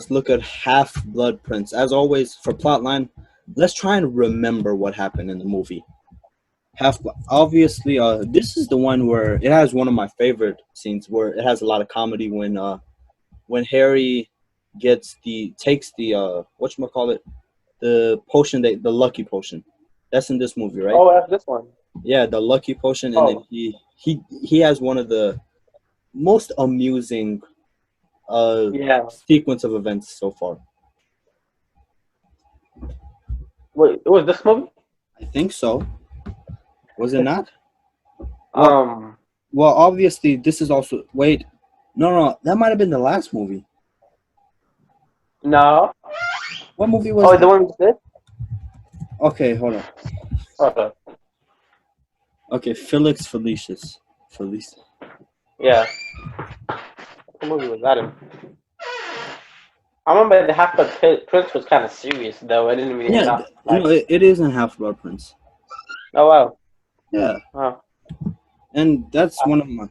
let's look at Half-Blood Prince. As always, for plotline, let's try and remember what happened in the movie. Obviously, this is the one where it has one of my favorite scenes where it has a lot of comedy when Harry takes the whatchamacallit, the potion, the lucky potion. That's in this movie, right? Oh, that's this one. Yeah, the lucky potion, and then Oh, he has one of the most amusing yeah. sequence of events so far. Wait, it was this movie? I think so. Was it not? Well, Um, well, obviously this is also wait. No, that might have been the last movie. no. What movie was Oh, the that? one we did? Okay, hold on. Okay. Okay, Felix Felicius. Felice. Yeah. What movie was that in? I remember the Half Blood Prince was kind of serious though. I didn't really Yeah, not like. no, it is in Half-Blood Prince. Oh wow. Yeah, Oh. and that's one of my.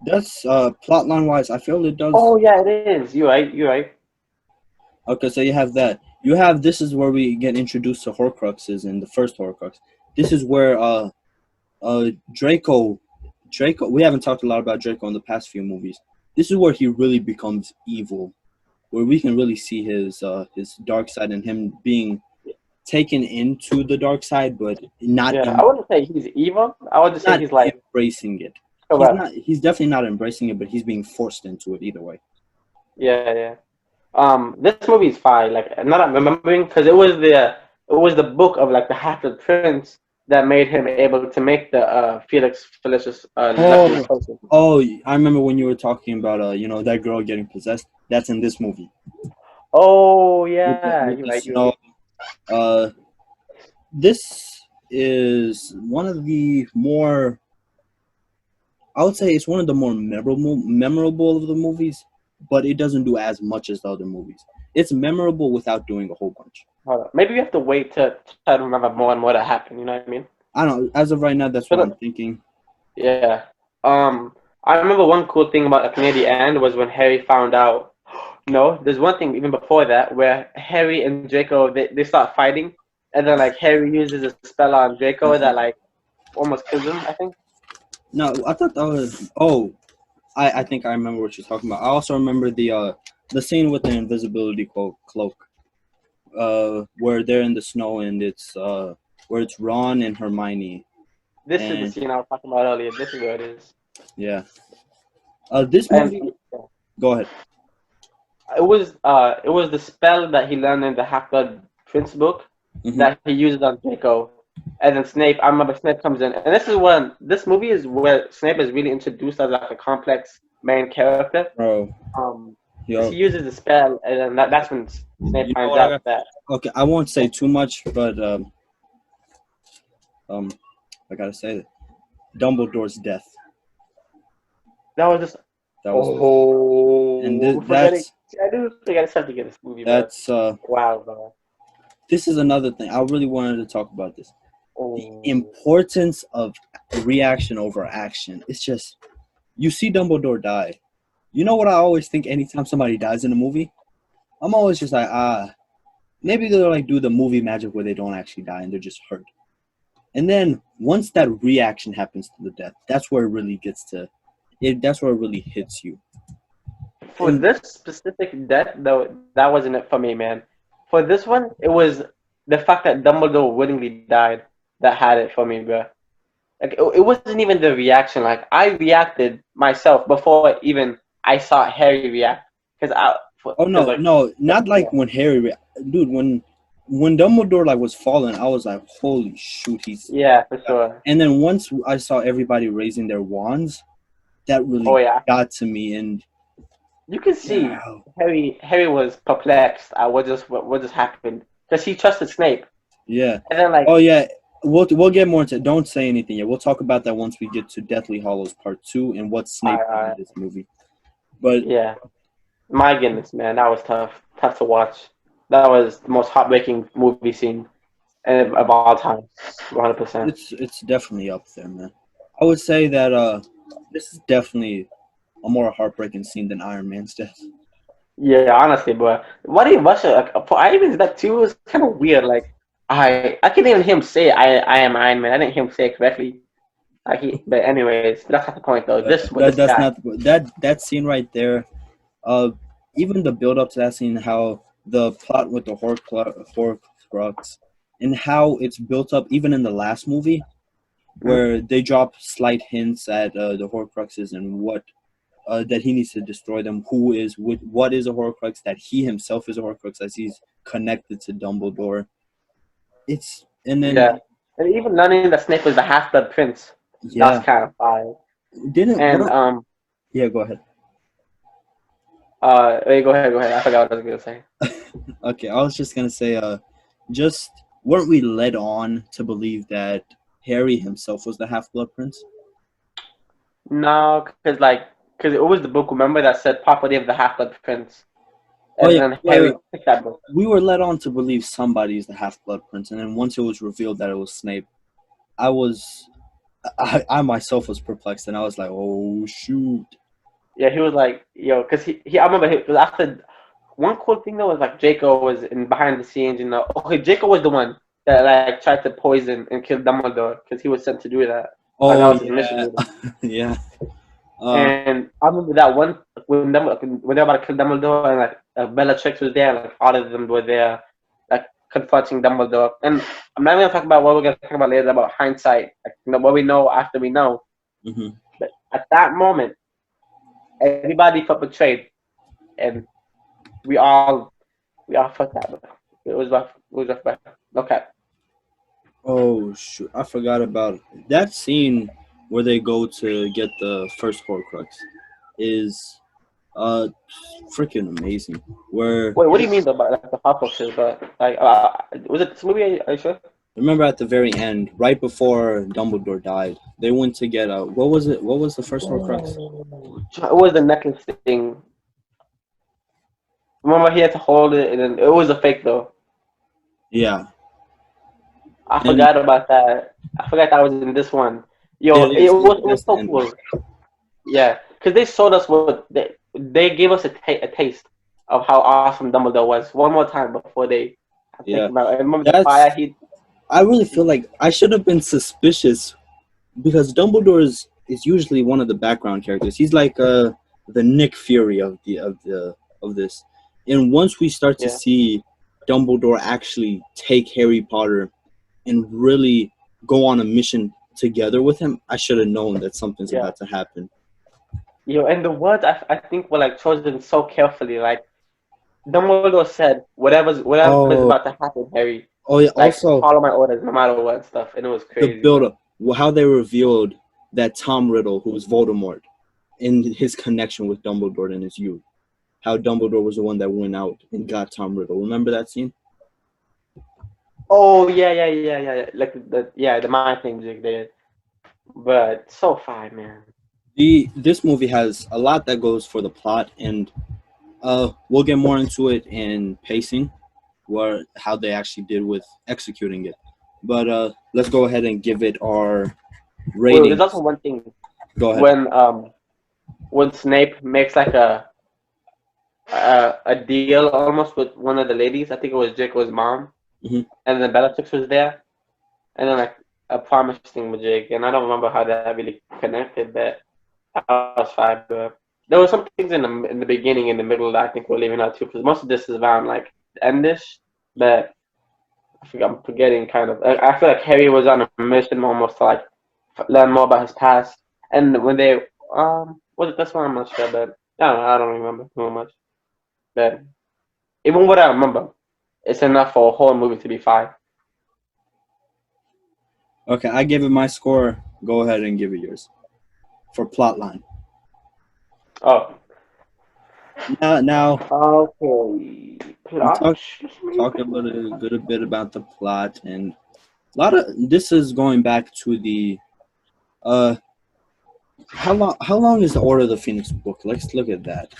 That's plotline wise, I feel it does. Oh yeah, it is. You're right. You're right. Okay, so you have that. You have this is where we get introduced to Horcruxes in the first Horcrux. This is where Draco we haven't talked a lot about Draco in the past few movies. This is where he really becomes evil, where we can really see his dark side and him being taken into the dark side, but not Yeah, I wouldn't say he's evil. I would just say not he's like embracing it. corrupt. He's definitely not embracing it, but he's being forced into it either way. Yeah, yeah. This movie is fine. Like, I'm not remembering because it was the book of like the Half Blood Prince that made him able to make the Felix Felicius lucky Oh, potion. oh, I remember when you were talking about that girl getting possessed. That's in this movie Oh with yeah, with you're the right. You're right. snow. Uh, this is one of the more, I would say it's one of the more memorable of the movies, but it doesn't do as much as the other movies. It's memorable without doing a whole bunch. Hold on. Maybe we have to wait to try to remember more and more that happened. You know what I mean? I don't know. As of right now, that's what I'm thinking. Yeah. I remember one cool thing about like near the end was when Harry found out. No, there's one thing even before that where Harry and Draco they start fighting, and then like Harry uses a spell on Draco that like almost kills him. I think. No, I thought that was. Oh, I think I remember what you're talking about. I also remember the scene with the invisibility cloak, where they're in the snow and it's where it's Ron and Hermione. This is the And scene I was talking about earlier. This is where it is. yeah, this And movie. Go ahead. it was the spell that he learned in the Half-Blood Prince book Hmm. that he uses on Draco. And then Snape, I remember Snape comes in, and this movie is where Snape is really introduced as like a complex main character. Bro, yo, He uses the spell, and then that's when Snape you know finds what I out got? that. Okay, I won't say too much, but um, I gotta say that Dumbledore's death. That was just That was, and forgetting. I do forget something in this movie, bro. that's Wow, bro. this is another thing. I really wanted to talk about this. The Oh, importance of reaction over action. It's just you see Dumbledore die. You know what I always think anytime somebody dies in a movie? I'm always just like, maybe they'll like do the movie magic where they don't actually die and they're just hurt. And then once that reaction happens to the death, that's where it really gets to it. That's where it really hits you. for And this specific death, though, that wasn't it for me, man. For this one, it was the fact that Dumbledore willingly died that had it for me, bro. Like it wasn't even the reaction. Like I reacted myself before even I saw Harry react, oh because no, like no, not yeah, like when dude, when Dumbledore like was falling, I was like, holy shoot, he's. yeah, for sure. And then once I saw everybody raising their wands, that Oh really yeah, got to me. And you can see wow, Harry was perplexed at what just happened because he trusted Snape, yeah, and then like oh yeah, we'll get more into. Don't say anything yet. We'll talk about that once we get to Deathly Hollows Part 2 and what Snape did in this movie. But yeah, my goodness, man, that was tough to watch. That was the most heartbreaking movie scene of all time, 100%. it's definitely up there, man. I would say that this is definitely a more heartbreaking scene than Iron Man's death. Yeah, honestly, but why did Russia? Like, for Iron Man, that too was kind of weird. Like, I couldn't even hear him say I am Iron Man. I didn't hear him say it correctly. Like but anyways, that's not the point though. This That's guy. not that scene right there. Uh, Even the build up to that scene, how the plot with the Horcrux, and how it's built up, even in the last movie, Mhm. where they drop slight hints at the Horcruxes and what that he needs to destroy them. What is a Horcrux? That he himself is a Horcrux, as he's connected to Dumbledore. It's and then Yeah, and even learning that Snape was the Half Blood Prince. That's yeah, kind of fire. didn't what? And Yeah, go ahead. wait, go ahead. I forgot what I was gonna say. Okay, I was just gonna say, just weren't we led on to believe that Harry himself was the Half Blood Prince? No, because it was the book. Remember that said property of the Half Blood Prince, Oh and yeah, then Harry picked that book. we were led on to believe somebody's the Half Blood Prince, and then once it was revealed that it was Snape, I was, I myself was perplexed, and I was like, oh shoot. Yeah, he was like, yo, because I remember cause after one cool thing though was like Draco was in behind the scenes, you know. Okay, Draco was the one that like tried to poison and kill Dumbledore because he was sent to do that. Like that Oh was his mission. yeah, Really. yeah. Uh, And I remember that one when they were about to kill Dumbledore and like Bellatrix was there, like all of them were there, like confronting Dumbledore. And I'm not gonna talk about what we're gonna talk about later about hindsight, like you know what we know after we know. mhm. But at that moment, everybody felt betrayed, and we all fucked that. It was rough. It was rough. But okay. Oh shoot, I forgot about that scene where they go to get the first Horcrux. Is uh freaking amazing. Where Wait, what do you mean though about like the hot boxes? But like, was it this movie? Are you sure? remember at the very end, right before Dumbledore died, they went to get what was it? What was the first Horcrux? It was the necklace thing. Remember, he had to hold it, and then it was a fake though. Yeah, I and forgot about that. I forgot that was in this one. Yo, it is. it was That's the so end one. cool. Yeah, because they showed us what they gave us a taste of how awesome Dumbledore was one more time before they take Yeah, him out. I remember the fire that's. he. I really feel like I should have been suspicious because Dumbledore is usually one of the background characters. He's like the Nick Fury of this. And once we start to Yeah, see Dumbledore actually take Harry Potter and really go on a mission together with him, I should have known that something's yeah. about to happen. Yo, and the words I think were like chosen so carefully. Like Dumbledore said, whatever's Oh, about to happen, Harry, oh yeah. like Also, follow my orders no matter what and stuff. And it was the crazy, build bro. up, how they revealed that Tom Riddle, who was Voldemort, in his connection with Dumbledore in his youth. How Dumbledore was the one that went out and got Tom Riddle. Remember that scene? Oh yeah. Like the mind thing music there. But so fine, man. This movie has a lot that goes for the plot, and we'll get more into it in pacing, where how they actually did with executing it. But let's go ahead and give it our Wait, there's also ratings. one thing Go ahead. when Snape makes like a deal almost with one of the ladies. I think it was Draco's mom, Mhm. and then Bellatrix was there, and then like a promise thing with Jake, and I don't remember how that really connected, but that was fine. But there were some things in the beginning, in the middle that I think we're leaving out too, because most of this is around like endish, but I'm forgetting kind of. I feel like Harry was on a mission almost to like learn more about his past, and when they was it this one? I'm not sure, but I don't remember too much. But even what I remember, it's enough for a whole movie to be fine. Okay, I give it my score. Go ahead and give it yours for plot line. Oh, Now okay. we Plot. talked about a good bit about the plot, and a lot of this is going back to the uh how long is the Order of the Phoenix book? Let's look at that.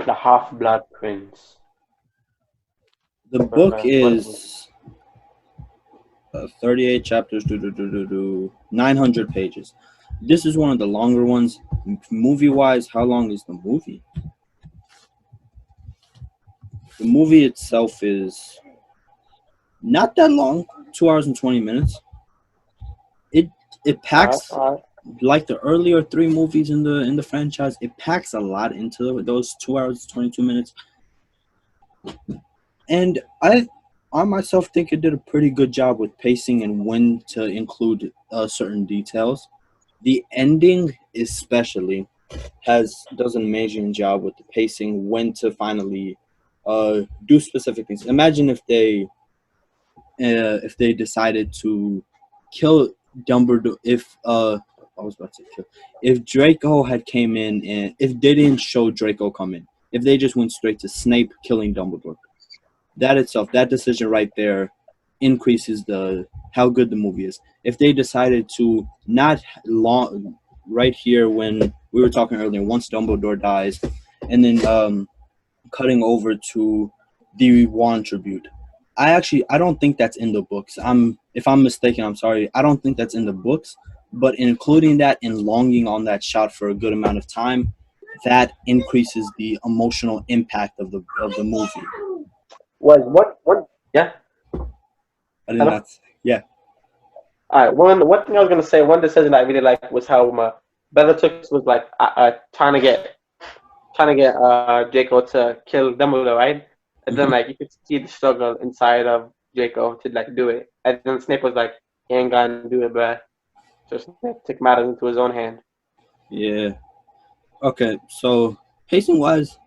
The Half Blood Prince. The book What is it? is 38 chapters, 900 pages. This is one of the longer ones, movie-wise, how long is the movie? The movie itself is not that long, 2 hours and 20 minutes. It packs Alright. like the earlier three movies in the franchise. It packs a lot into those 2 hours 22 minutes, and I myself think it did a pretty good job with pacing and when to include certain details. The ending, especially, does an amazing job with the pacing, when to finally do specific things. Imagine if they decided to kill Dumbledore. If I was about to say kill, if Draco had came in, and if they didn't show Draco come in, if they just went straight to Snape killing Dumbledore, that itself, that decision right there, increases the how good the movie is. If they decided to not long right here when we were talking earlier, once Dumbledore dies, and then cutting over to the Wand tribute. I don't think that's in the books. If I'm mistaken, I'm sorry. I don't think that's in the books, but including that and longing on that shot for a good amount of time, that increases the emotional impact of the movie. Was what? Yeah. I did Hello. not. Yeah. All right. One thing I was gonna say, one decision I really liked was how Bellatrix was like trying to get Draco to kill Dumbledore, right? And then Mhm. like you could see the struggle inside of Draco to like do it, and then Snape was like, "He ain't gonna do it, bruh." So Snape took matters into his own hand. Yeah. Okay. So pacing wise,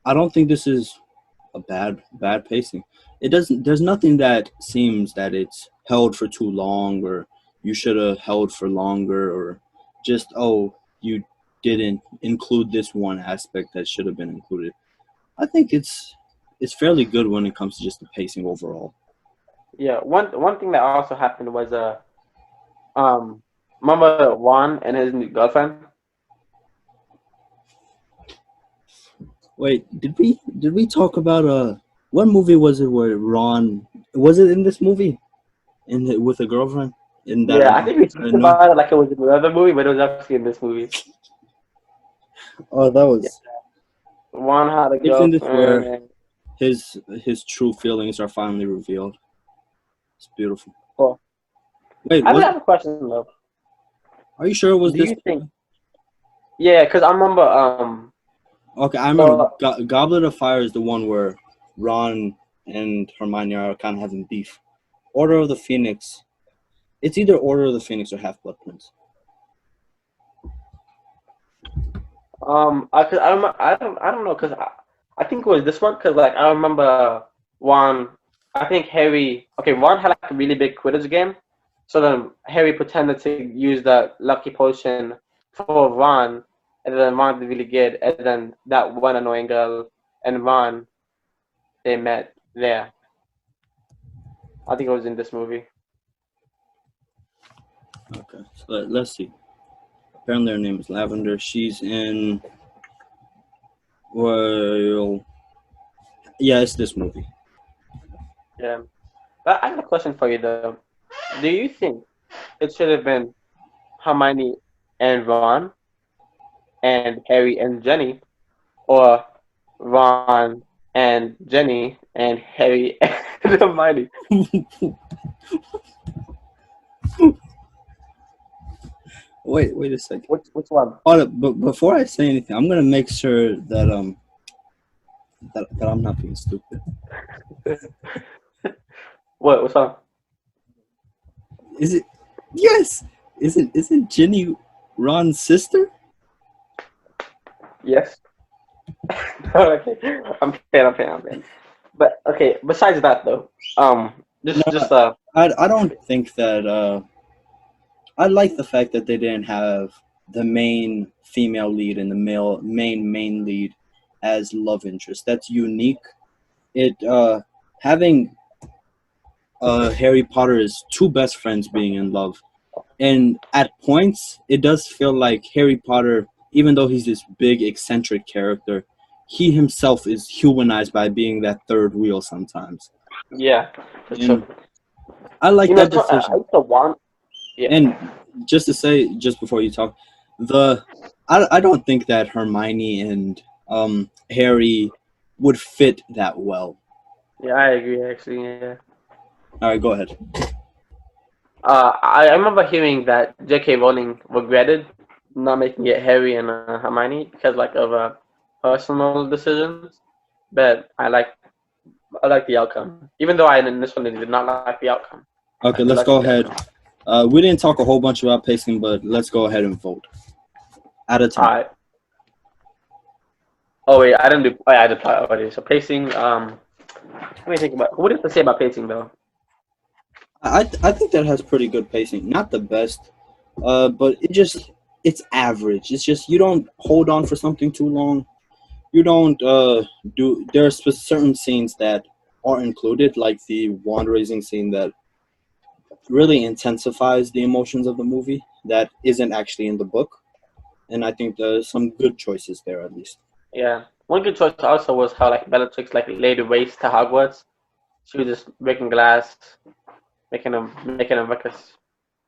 I don't think this is a bad pacing. It doesn't. There's nothing that seems that it's held for too long, or you should have held for longer, or just you didn't include this one aspect that should have been included. I think it's fairly good when it comes to just the pacing overall. Yeah. One thing that also happened was um remember Juan and his new girlfriend. Wait, did we talk about what movie was it where Ron was it in this movie with a girlfriend in that Yeah, I think we talked no. about it like it was in another movie, but it was actually in this movie. Oh, that Yeah. was Juan had a it's in this girlfriend. where his true feelings are finally revealed. It's beautiful. Well, Wait, I do have a question though. are you sure it was Do this you think? movie? Yeah, because I remember Okay, I remember so Goblet of Fire is the one where Ron and Hermione are kind of having beef. Order of the Phoenix. It's either Order of the Phoenix or Half Blood Prince. I don't know because I think it was this one because like I remember Juan. I think Harry. Okay, Juan had like a really big Quidditch game, so then Harry pretended to use the lucky potion for Ron, and then Ron did really good, and then that one annoying girl and Ron they met there. I think it was in this movie. Okay, so let's see. Apparently her name is Lavender. She's in. Well, yeah, it's this movie. Yeah, but I have a question for you though. Do you think it should have been Hermione and Ron and Harry and Jenny, or Ron and Jenny and Harry and Hermione? Wait a second. Which one? Hold up, but before I say anything, I'm gonna make sure that I'm not being stupid. What's one? Is it? Yes. Isn't Ginny Ron's sister? Yes. Okay, I'm paying. But okay, besides that though, No, just I don't think that. I like the fact that they didn't have the main female lead and the main lead as love interest. That's unique. It having Harry Potter's two best friends being in love, and at points it does feel like Harry Potter, even though he's this big eccentric character, he himself is humanized by being that third wheel sometimes. yeah, for sure. And I like You know, that I decision. used to want. Yeah. And just to say, just before you talk, the I don't think that Hermione and Harry would fit that well. Yeah, I agree. Actually, yeah. All right, go ahead. I remember hearing that J.K. Rowling regretted not making it Harry and Hermione because like of personal decisions. But I like the outcome, even though I initially did not like the outcome. I Okay, still let's like go the ahead. outcome. We didn't talk a whole bunch about pacing, but let's go ahead and vote. Out of All 10. right. Oh wait, I didn't do. Oh, yeah, I did plot already. So pacing. Let me think about. What did to say about pacing though? I think that has pretty good pacing. Not the best, but it's average. It's just you don't hold on for something too long. You don't do. There are certain scenes that are included, like the wand raising scene that really intensifies the emotions of the movie that isn't actually in the book. And I think there's some good choices there at least. Yeah. One good choice also was how like Bellatrix like laid waste to Hogwarts. She was just breaking glass, making them ruckus,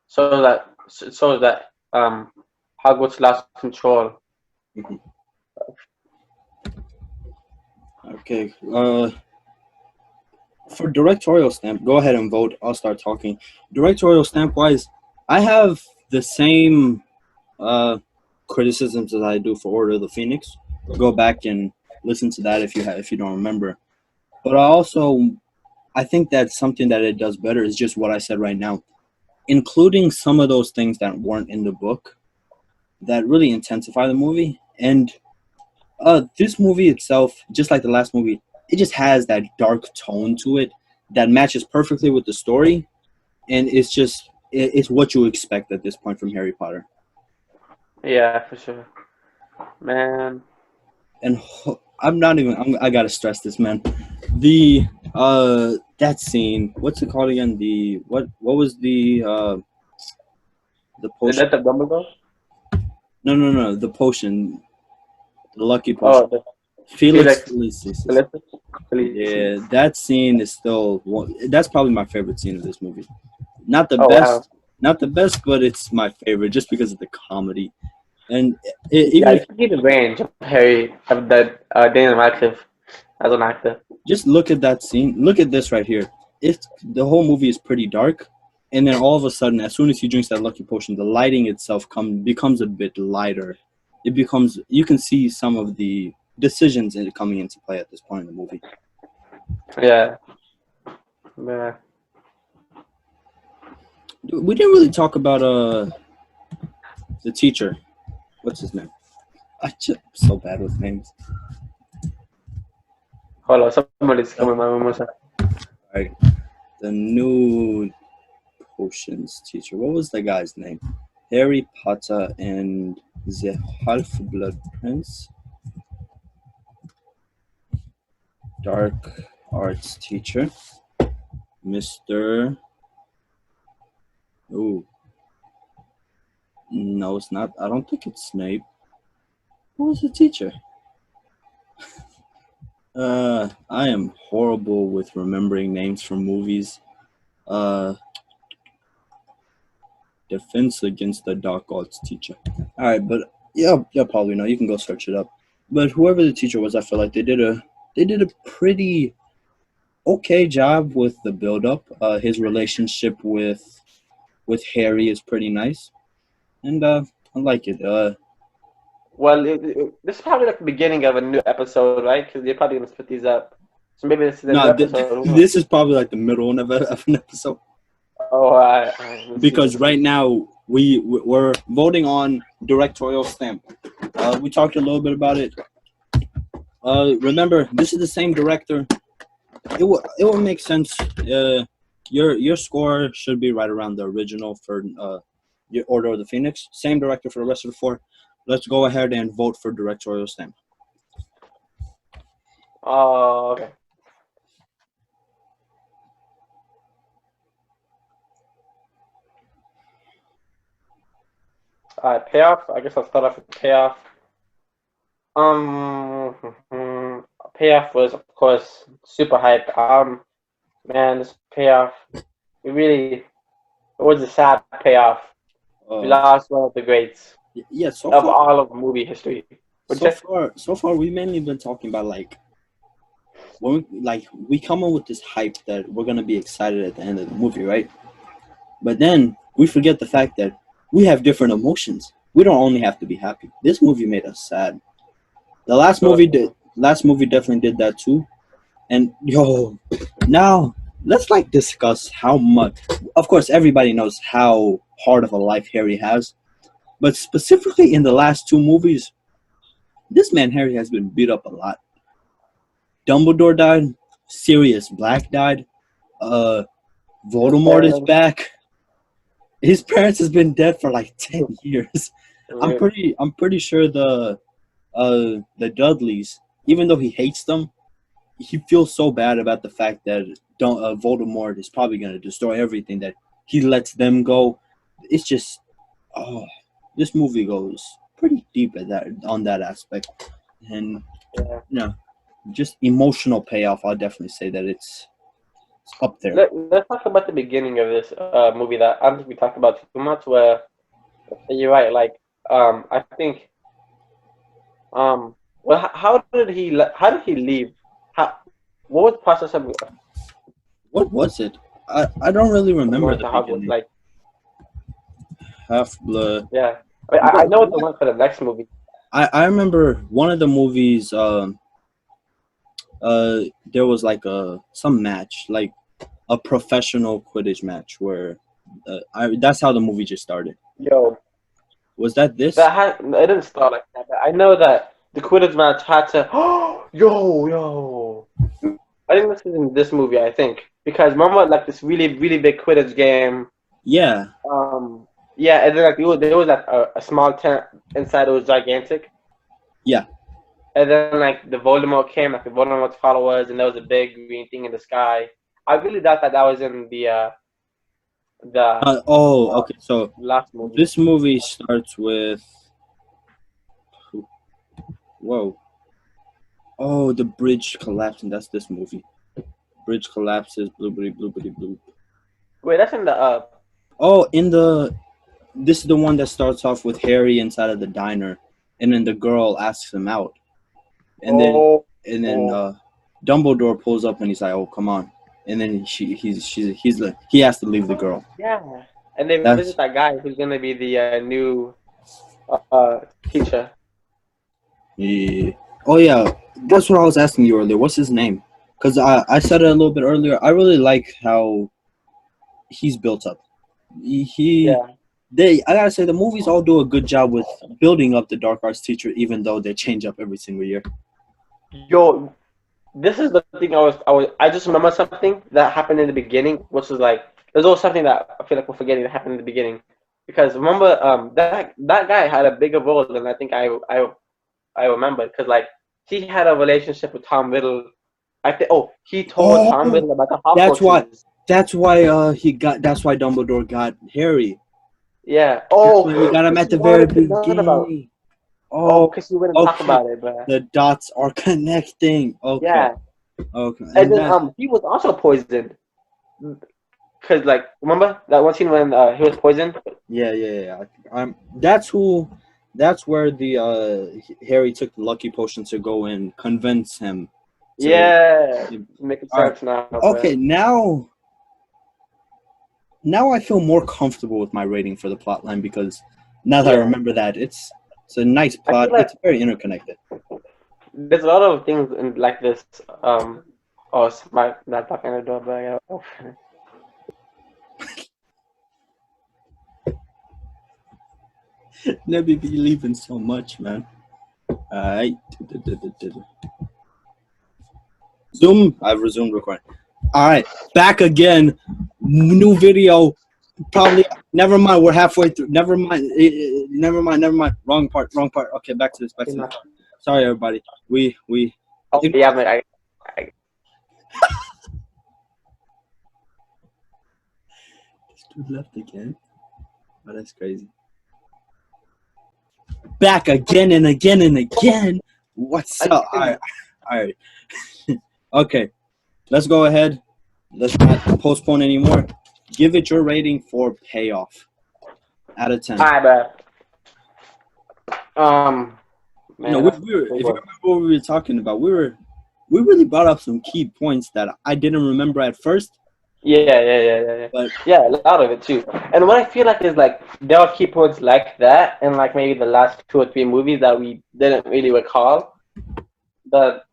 so that Hogwarts lost control. Mhm. Okay. For directorial stamp, go ahead and vote. I'll start talking. Directorial stamp wise, I have the same uh, criticisms as I do for Order of the Phoenix. Go back and listen to that if you don't remember. But I think that something that it does better is just what I said right now, including some of those things that weren't in the book that really intensify the movie. And this movie itself, just like the last movie, it just has that dark tone to it that matches perfectly with the story, and it's what you expect at this point from Harry Potter. Yeah, for sure, man. And I'm not even. I gotta stress this, man. The that scene. What's it called again? The what was the The potion? death of Dumbledore. No. The potion. The lucky potion. Oh, the Felix Felix Felicis. Felicis. Felicis. Yeah, that scene is still one. That's probably my favorite scene of this movie. Not the Oh wow. best, not the best, but it's my favorite just because of the comedy. And Yeah, even you if can see the range of Harry of that Daniel Radcliffe as an actor. just look at that scene, look at this right here. It's the whole movie is pretty dark, and then all of a sudden, as soon as he drinks that lucky potion, the lighting itself becomes a bit lighter. It becomes you can see some of the decisions coming into play at this point in the movie. Yeah. Yeah. We didn't really talk about the teacher. What's his name? I'm so bad with names. Hold on, somebody's All coming my room. right, the new potions teacher. What was the guy's name? Harry Potter and the Half-Blood Prince. Dark arts teacher. Mr. Ooh. No, it's not. I don't think it's Snape. Who was the teacher? I am horrible with remembering names from movies. Uh, Defense Against the Dark Arts teacher. All right, but yeah, probably know. You can go search it up. But whoever the teacher was, I feel like they did a pretty okay job with the build up. His relationship with Harry is pretty nice, and I like it. Well, this is probably like the beginning of a new episode, right? Because they're probably gonna split these up. So maybe this is a new No, episode. Who knows? this is probably like the middle of an episode Oh, let's see. because Let's see. right now we're voting on directorial stamp. We talked a little bit about it. Remember, this is the same director. It will make sense. Your score should be right around the original for your Order of the Phoenix. Same director for the rest of the four. Let's go ahead and vote for directorial stamp. Oh, okay. All right, payoff. I guess I'll start off with payoff. Um, payoff was of course super hype. Man, this payoff, it was a sad payoff. We Uh, lost one of the greats. Yeah, so of far, all of movie history. Would you say? so far, we've mainly been talking about like when we come up with this hype that we're gonna be excited at the end of the movie, right? But then we forget the fact that we have different emotions. We don't only have to be happy. This movie made us sad. The last movie definitely did that too. And yo, now let's like discuss how much. Of course, everybody knows how hard of a life Harry has, but specifically in the last two movies, this man Harry has been beat up a lot. Dumbledore died. Sirius Black died. Uh, Voldemort is Um, back. His parents has been dead for like 10 years. yeah. I'm pretty sure the Dudleys, even though he hates them, he feels so bad about the fact that Voldemort is probably gonna destroy everything that he lets them go. It's just, oh, this movie goes pretty deep at that on that aspect, and Yeah. you know, just emotional payoff. I'll definitely say that it's up there. Let's talk about the beginning of this movie that I don't think we talked about too much. Where you're right, like I think well, how did he leave? How what was the process of What was it? I don't really remember going the to Hogwarts? beginning. Like, Half Blood. yeah, I know what the one for the next movie. I remember one of the movies. There was like some match, like a professional Quidditch match, where that's how the movie just started. Yo, Was that this? it didn't start like that. But I know that the Quidditch match had to. yo. I think this is in this movie. I think because remember like this really big Quidditch game. Yeah, Yeah, and then like there was like a small tent inside. It was gigantic. yeah. And then like the Voldemort came, like the Voldemort's followers, and there was a big green thing in the sky. I really thought that was in the Okay. So last movie. this movie starts with. Whoa. Oh, the bridge collapsing. That's this movie. Bridge collapses. Bloopity bloopity bloop. Wait, that's in the Oh, this is the one that starts off with Harry inside of the diner, and then the girl asks him out, and then oh and then Dumbledore pulls up and he's like, "Oh, come on!" And then he's like, he has to leave the girl. yeah, and they That's visit that guy who's gonna be the new teacher. yeah. Oh yeah, that's what I was asking you earlier. What's his name? Because I said it a little bit earlier. I really like how he's built up. He Yeah, they I gotta say the movies all do a good job with building up the dark arts teacher, even though they change up every single year. yo, this is the thing. I just remember something that happened in the beginning, which was like there's always something that I feel like we're forgetting that happened in the beginning. Because remember, that guy had a bigger role than I think I remember. Because like he had a relationship with Tom Riddle. I think. Oh, he told Tom Oh, Riddle about the that's why. Horcruxes. That's why That's why Dumbledore got Harry. Yeah. That's Oh, why we got him at because the he very wanted to learn about. beginning. Oh, Oh, because he wouldn't talk okay. about it, but The dots are connecting. Okay, yeah. okay, And and then that he was also poisoned. Cause like remember that one scene when he was poisoned? yeah. That's who. That's where the Harry took the lucky potion to go and convince him to. Yeah, it's making All right. sense now. Okay, now I feel more comfortable with my rating for the plot line because now that I Yeah, remember that it's a nice I plot. feel like It's very interconnected. there's a lot of things in like this. Oh, it's my not talking the door, but I gotta open it. Never believing so much, man. Alright. Zoom. I've resumed recording. Alright, back again. New video. Probably. Never mind. We're halfway through. Never mind. Never mind. Wrong part. Okay, back to this. Sorry, everybody. We. Oh yeah, but I Left again. Oh, that's crazy. Back again and again and again. What's up? All right. Okay, let's go ahead. Let's not postpone anymore. Give it your rating for payoff. Out of 10. Alright, bro. You know, Man, that's we were, a if big you one. remember what we were talking about, we really brought up some key points that I didn't remember at first, Yeah. but Yeah, a lot of it too. And what I feel like is like there are key points like that, and like maybe the last 2 or 3 movies that we didn't really recall. But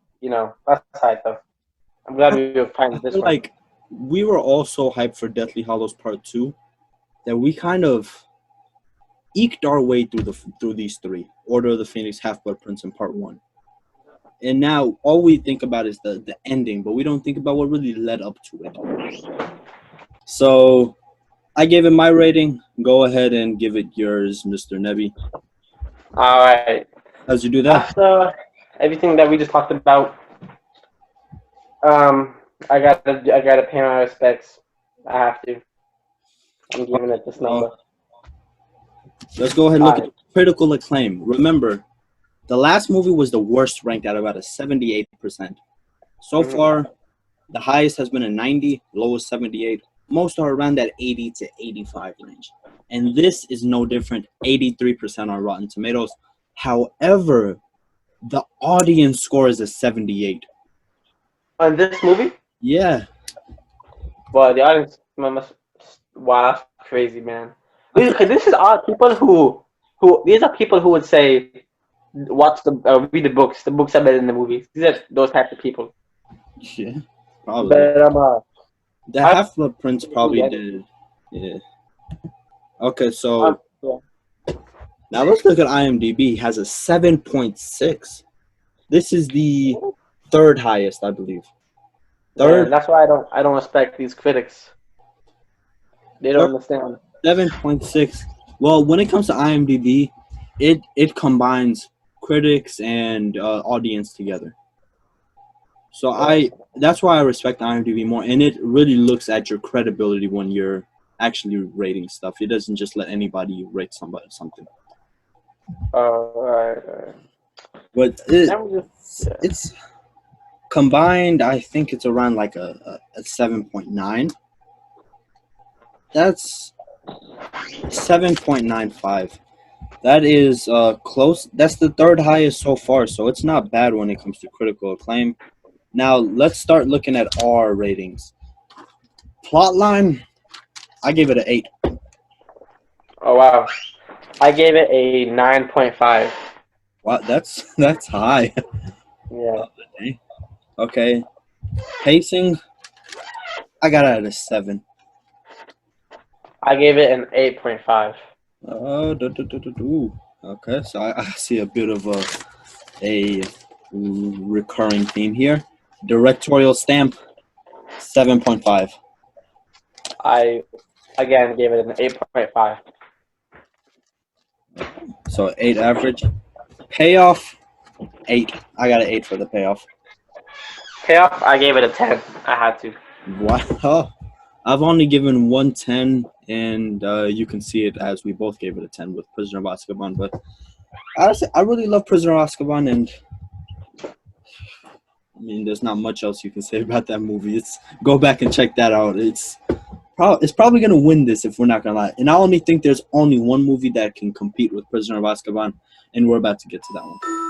that's high stuff. I'm glad I, we were I finding this feel one. like we were all so hyped for Deathly Hallows Part 2 that we kind of eked our way through these three: Order of the Phoenix, Half Blood Prince, and Part 1. And now all we think about is the ending, but we don't think about what really led up to it. So I gave it my rating. Go ahead and give it yours, Mr. Nebi. All right. As you do that, After everything that we just talked about, um, I gotta pay my respects. I have to. I'm giving it this uh, number. let's go ahead and All look at right. critical acclaim. Remember, the last movie was the worst ranked at about a 78%. So Mhm. far, the highest has been a 90, lowest 78. Most are around that 80 to 85 range. And this is no different, 83% on Rotten Tomatoes. However, the audience score is a 78. On this movie, Yeah. well, the audience must. Wow, that's crazy, man. This is all people who these are people who would say watch read the books. The books are better than the movies. These are those types of people. Yeah, probably. But The I Half Blood Prince probably did. Yeah. Okay, so yeah. now let's look at IMDb. It has a 7.6. This is the third highest, I believe. Man, Third, that's why I don't respect these critics. They don't third understand. 7.6. Well, when it comes to IMDb, it combines critics and audience together. So that's why I respect IMDb more, and it really looks at your credibility when you're actually rating stuff. It doesn't just let anybody rate something. Alright. But Let me just it's combined. I think it's around like a 7.9. That's 7.95. That is close. That's the third highest so far, so it's not bad when it comes to critical acclaim. Now let's start looking at our ratings. Plotline, I gave it an 8. Oh wow. I gave it a 9.5. Wow, that's high. Yeah. Okay, pacing, I got it at a 7. I gave it an 8.5. Okay, so I see a bit of a recurring theme here. Directorial stamp, 7.5. I again gave it an 8.5. So 8 average. Payoff, 8. I got an 8 for the payoff. Payoff, I gave it a 10. I had to. Wow. I've only given 110, and you can see it as we both gave it a 10 with Prisoner of Azkaban. But honestly, I really love Prisoner of Azkaban, and I mean, there's not much else you can say about that movie. Go back and check that out. It's probably gonna win this if we're not gonna lie. And I only think there's only one movie that can compete with Prisoner of Azkaban, and we're about to get to that one.